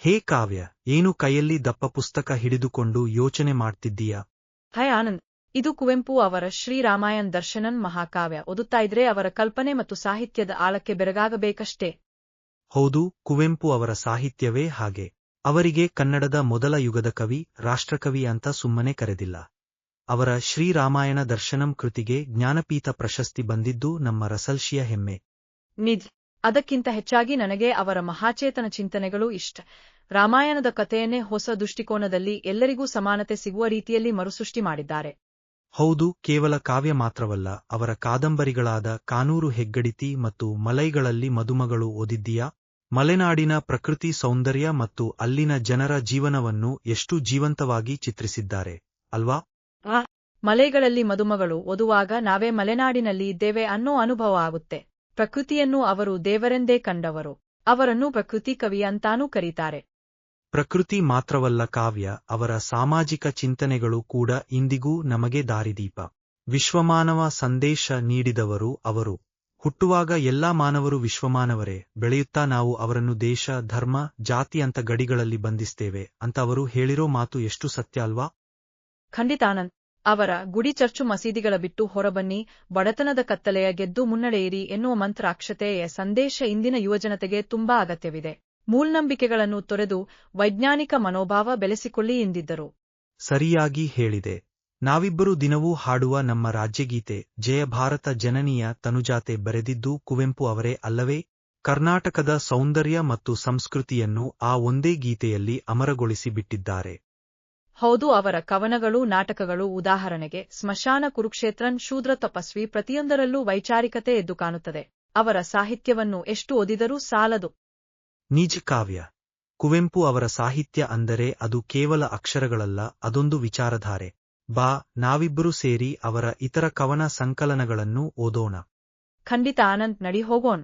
ಹೇ ಕಾವ್ಯ, ಏನು ಕೈಯಲ್ಲಿ ದಪ್ಪ ಪುಸ್ತಕ ಹಿಡಿದುಕೊಂಡು ಯೋಚನೆ ಮಾಡ್ತಿದ್ದೀಯಾ? ಹಾಯ್ ಆನಂದ್, ಇದು ಕುವೆಂಪು ಅವರ ಶ್ರೀರಾಮಾಯಣ್ ದರ್ಶನನ್ ಮಹಾಕಾವ್ಯ. ಓದುತ್ತಾ ಇದ್ರೆ ಅವರ ಕಲ್ಪನೆ ಮತ್ತು ಸಾಹಿತ್ಯದ ಆಳಕ್ಕೆ ಬೆರಗಾಗಬೇಕಷ್ಟೇ. ಹೌದು, ಕುವೆಂಪು ಅವರ ಸಾಹಿತ್ಯವೇ ಹಾಗೆ. ಅವರಿಗೆ ಕನ್ನಡದ ಮೊದಲ ಯುಗದ ಕವಿ, ರಾಷ್ಟ್ರಕವಿ ಅಂತ ಸುಮ್ಮನೆ ಕರೆದಿಲ್ಲ. ಅವರ ಶ್ರೀರಾಮಾಯಣ ದರ್ಶನಂ ಕೃತಿಗೆ ಜ್ಞಾನಪೀಠ ಪ್ರಶಸ್ತಿ ಬಂದಿದ್ದು ನಮ್ಮ ರಸಲ್ಶಿಯ ಹೆಮ್ಮೆ. ನಿಜ. ಅದಕ್ಕಿಂತ ಹೆಚ್ಚಾಗಿ ನನಗೆ ಅವರ ಮಹಾಚೇತನ ಚಿಂತನೆಗಳು ಇಷ್ಟ. ರಾಮಾಯಣದ ಕಥೆಯನ್ನೇ ಹೊಸ ದೃಷ್ಟಿಕೋನದಲ್ಲಿ ಎಲ್ಲರಿಗೂ ಸಮಾನತೆ ಸಿಗುವ ರೀತಿಯಲ್ಲಿ ಮರುಸೃಷ್ಟಿ ಮಾಡಿದ್ದಾರೆ. ಹೌದು, ಕೇವಲ ಕಾವ್ಯ ಮಾತ್ರವಲ್ಲ, ಅವರ ಕಾದಂಬರಿಗಳಾದ ಕಾನೂರು ಹೆಗ್ಗಡಿತಿ ಮತ್ತು ಮಲೈಗಳಲ್ಲಿ ಮದುಮಗಳು ಓದಿದ್ದೀಯಾ? ಮಲೆನಾಡಿನ ಪ್ರಕೃತಿ ಸೌಂದರ್ಯ ಮತ್ತು ಅಲ್ಲಿನ ಜನರ ಜೀವನವನ್ನು ಎಷ್ಟು ಜೀವಂತವಾಗಿ ಚಿತ್ರಿಸಿದ್ದಾರೆ ಅಲ್ವಾ? ಮಲೆಗಳಲ್ಲಿ ಮದುಮಗಳು ಓದುವಾಗ ನಾವೇ ಮಲೆನಾಡಿನಲ್ಲಿ ಇದ್ದೇವೆ ಅನ್ನೋ ಅನುಭವ ಆಗುತ್ತೆ. ಪ್ರಕೃತಿಯನ್ನು ಅವರು ದೇವರೆಂದೇ ಕಂಡವರು. ಅವರನ್ನು ಪ್ರಕೃತಿ ಕವಿ ಅಂತಾನೂ ಕರೀತಾರೆ. ಪ್ರಕೃತಿ ಮಾತ್ರವಲ್ಲ ಕಾವ್ಯ, ಅವರ ಸಾಮಾಜಿಕ ಚಿಂತನೆಗಳು ಕೂಡ ಇಂದಿಗೂ ನಮಗೆ ದಾರಿದೀಪ. ವಿಶ್ವಮಾನವ ಸಂದೇಶ ನೀಡಿದವರು ಅವರು. ಹುಟ್ಟುವಾಗ ಎಲ್ಲಾ ಮಾನವರು ವಿಶ್ವಮಾನವರೇ, ಬೆಳೆಯುತ್ತಾ ನಾವು ಅವರನ್ನು ದೇಶ, ಧರ್ಮ, ಜಾತಿ ಅಂತ ಗಡಿಗಳಲ್ಲಿ ಬಂಧಿಸ್ತೇವೆ ಅಂತ ಅವರು ಹೇಳಿರೋ ಮಾತು ಎಷ್ಟು ಸತ್ಯ ಅಲ್ವಾ? ಖಂಡಿತ ಆನಂದ್. ಅವರ ಗುಡಿ ಚರ್ಚು ಮಸೀದಿಗಳ ಬಿಟ್ಟು ಹೊರಬನ್ನಿ, ಬಡತನದ ಕತ್ತಲೆಯ ಗೆದ್ದು ಮುನ್ನಡೆಯಿರಿ ಎನ್ನುವ ಮಂತ್ರಾಕ್ಷತೆಯ ಸಂದೇಶ ಇಂದಿನ ಯುವಜನತೆಗೆ ತುಂಬಾ ಅಗತ್ಯವಿದೆ. ಮೂಲ್ನಂಬಿಕೆಗಳನ್ನು ತೊರೆದು ವೈಜ್ಞಾನಿಕ ಮನೋಭಾವ ಬೆಳೆಸಿಕೊಳ್ಳಿ ಎಂದಿದ್ದರು. ಸರಿಯಾಗಿ ಹೇಳಿದೆ. ನಾವಿಬ್ಬರು ದಿನವೂ ಹಾಡುವ ನಮ್ಮ ರಾಜ್ಯಗೀತೆ ಜಯ ಭಾರತ ಜನನಿಯ ತನುಜಾತೆ ಬರೆದಿದ್ದು ಕುವೆಂಪು ಅವರೇ ಅಲ್ಲವೇ? ಕರ್ನಾಟಕದ ಸೌಂದರ್ಯ ಮತ್ತು ಸಂಸ್ಕೃತಿಯನ್ನು ಆ ಒಂದೇ ಗೀತೆಯಲ್ಲಿ ಅಮರಗೊಳಿಸಿ ಬಿಟ್ಟಿದ್ದಾರೆ. ಹೌದು, ಅವರ ಕವನಗಳು, ನಾಟಕಗಳು, ಉದಾಹರಣೆಗೆ ಸ್ಮಶಾನ, ಕುರುಕ್ಷೇತ್ರನ್, ಶೂದ್ರ ತಪಸ್ವಿ ಪ್ರತಿಯೊಂದರಲ್ಲೂ ವೈಚಾರಿಕತೆ ಎದ್ದು ಕಾಣುತ್ತದೆ. ಅವರ ಸಾಹಿತ್ಯವನ್ನು ಎಷ್ಟು ಓದಿದರೂ ಸಾಲದು. ನಿಜ ಕಾವ್ಯ. ಕುವೆಂಪು ಅವರ ಸಾಹಿತ್ಯ ಅಂದರೆ ಅದು ಕೇವಲ ಅಕ್ಷರಗಳಲ್ಲ, ಅದೊಂದು ವಿಚಾರಧಾರೆ. ಬಾ, ನಾವಿಬ್ಬರೂ ಸೇರಿ ಅವರ ಇತರ ಕವನ ಸಂಕಲನಗಳನ್ನು ಓದೋಣ. ಖಂಡಿತ ಆನಂದ್, ನಡಿ ಹೋಗೋಣ.